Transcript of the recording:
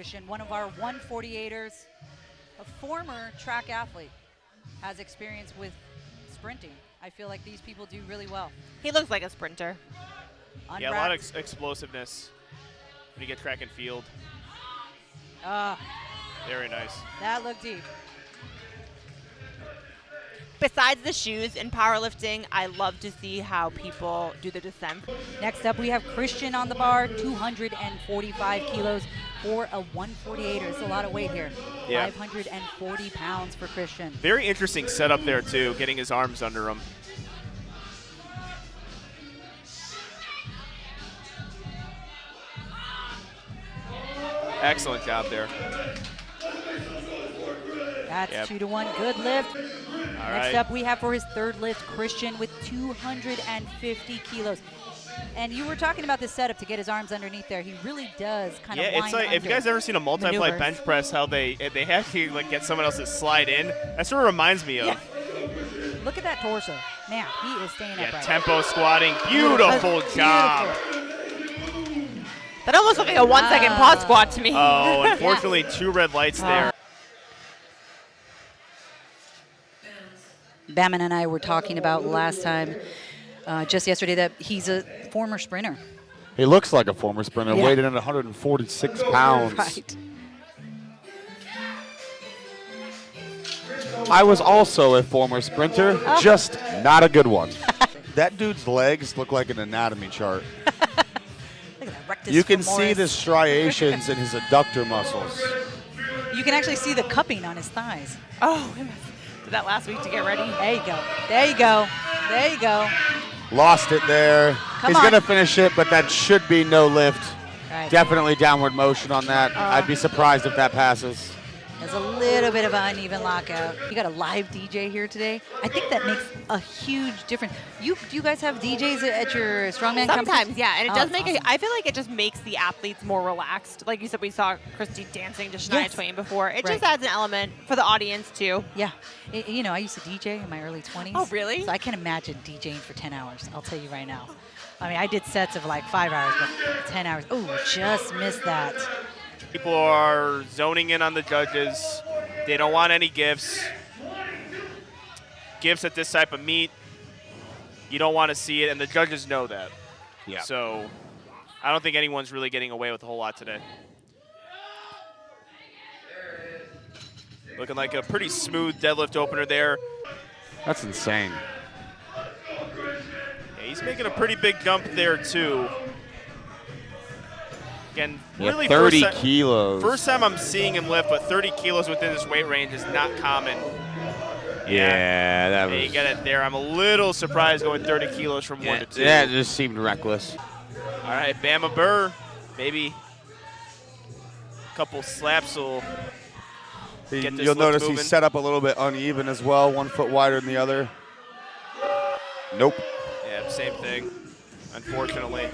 Christian, one of our 148ers, a former track athlete, has experience with sprinting. I feel like these people do really well. He looks like a sprinter. Yeah, a lot of explosiveness when you get track and field. Very nice. That looked deep. Besides the shoes in powerlifting, I love to see how people do the descent. Next up, we have Christian on the bar, 245 kilos for a 148er. It's a lot of weight here. Yeah. 540 pounds for Christian. Very interesting setup there, too, getting his arms under him. Excellent job there. That's 2 to 1. Good lift. Next up, we have for his third lift, Christian with 250 kilos. And you were talking about this setup to get his arms underneath there. He really does kind of wind it's like, under. if you guys ever seen a multiply maneuvers. bench press, how they actually like get someone else to slide in. That sort of reminds me of. Yeah. Look at that torso. Man, he is staying upright. Tempo squatting. Beautiful job. That almost looked like a 1 second pause squat to me. Oh, unfortunately, 2 red lights there. Bamman and I were talking about last time, just yesterday, that he's a former sprinter. He looks like a former sprinter, Yeah. weighed in at 146 pounds. Right. I was also a former sprinter, just not a good one. That dude's legs look like an anatomy chart. Look at that rectus You can see femoris. the striations in his adductor muscles. You can actually see the cupping on his thighs. Oh, I did that last week to get ready. There you go. There you go. There you go. Lost it there. Come He's on. going to finish it, but that should be no lift. Right. Definitely downward motion on that. I'd be surprised if that passes. There's a little bit of an uneven lockout. You got a live DJ here today. I think that makes a huge difference. Do you guys have DJs at your strongman Sometimes, competitions? yeah, and it Oh, does that's make awesome. I feel like it just makes the athletes more relaxed. Like you said, we saw Christy dancing to Shania Yes. Twain before. It Right. just adds an element for the audience, too. Yeah. You know, I used to DJ in my early 20s. Oh, really? So I can't imagine DJing for 10 hours. I'll tell you right now. I mean, I did sets of like 5 hours, but 10 hours. Oh, just missed that. People are zoning in on the judges. They don't want any gifts. Gifts at this type of meet, you don't want to see it, and the judges know that. Yeah. So I don't think anyone's really getting away with a whole lot today. Looking like a pretty smooth deadlift opener there. That's insane. Yeah, he's making a pretty big jump there, too. Again, really 30 kilos. First time I'm seeing him lift, but 30 kilos within his weight range is not common. Yeah, that was. You get it there. I'm a little surprised going 30 kilos from 1 to 2. Yeah, it just seemed reckless. All right, Bama Burr, maybe a couple slaps will get this You'll lift notice moving. he's set up a little bit uneven as well, 1 foot wider than the other. Nope. Yeah, same thing, unfortunately.